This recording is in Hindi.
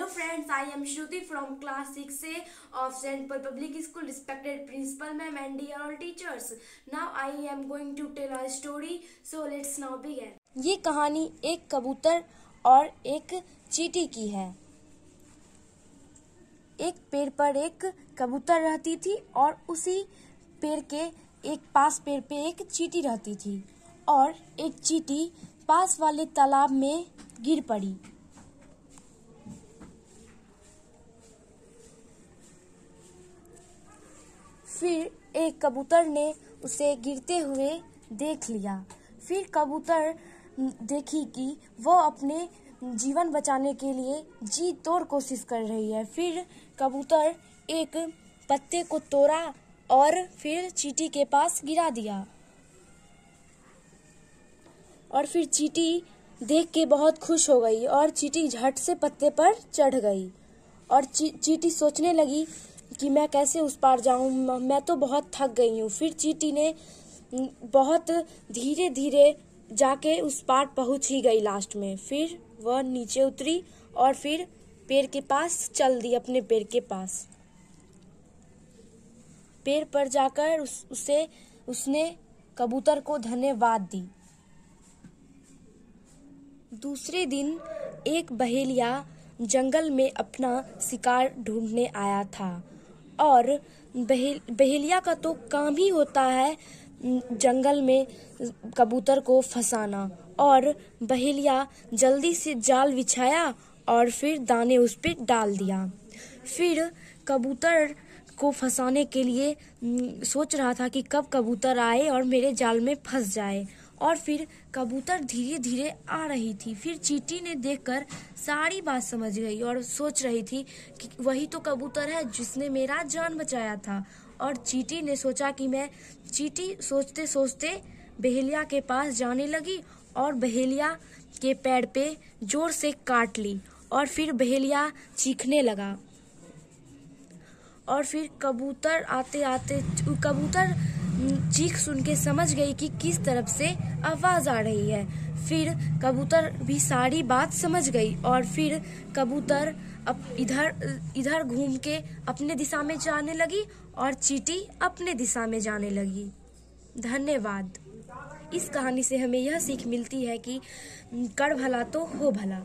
Hello friends, I am Shruti from class 6A of St. Paul Public School. Respected principal ma'am and dear all teachers. Now I am going to tell a story. So let's now begin. ये कहानी एक कबूतर और एक चींटी की है। एक पेड़ पर एक कबूतर रहती थी और उसी पेड़ के एक पास पेड़ पे एक चींटी रहती थी और एक चींटी पास वाले तालाब में गिर पड़ी। फिर एक कबूतर ने उसे गिरते हुए देख लिया। फिर कबूतर देखी कि वो अपने जीवन बचाने के लिए जी तोड़ कोशिश कर रही है। फिर कबूतर एक पत्ते को तोड़ा और फिर चींटी के पास गिरा दिया और फिर चींटी देख के बहुत खुश हो गई और चींटी झट से पत्ते पर चढ़ गई और चींटी सोचने लगी कि मैं कैसे उस पार जाऊं, मैं तो बहुत थक गई हूं। फिर चींटी ने बहुत धीरे धीरे जाके उस पार पहुंच ही गई। लास्ट में फिर वह नीचे उतरी और फिर पेड़ के पास चल दी। अपने पेड़ के पास पेड़ पर जाकर उसने कबूतर को धन्यवाद दी। दूसरे दिन एक बहेलिया जंगल में अपना शिकार ढूंढने आया था और बहेलिया का तो काम ही होता है जंगल में कबूतर को फंसाना। और बहेलिया जल्दी से जाल बिछाया और फिर दाने उस पे डाल दिया। फिर कबूतर को फंसाने के लिए सोच रहा था कि कब कबूतर आए और मेरे जाल में फंस जाए। और फिर कबूतर धीरे धीरे आ रही थी। फिर चींटी ने देखकर सारी बात समझ गई और सोच रही थी कि वही तो कबूतर है जिसने मेरा जान बचाया था। और चींटी ने सोचा कि चींटी सोचते सोचते बहेलिया के पास जाने लगी और बहेलिया के पैर पे जोर से काट ली और फिर बहेलिया चीखने लगा। और फिर कबूतर चीख सुन के समझ गई कि किस तरफ से आवाज आ रही है। फिर कबूतर भी सारी बात समझ गई और फिर कबूतर अब इधर घूम के अपने दिशा में जाने लगी और चींटी अपने दिशा में जाने लगी। धन्यवाद। इस कहानी से हमें यह सीख मिलती है कि कर भला तो हो भला।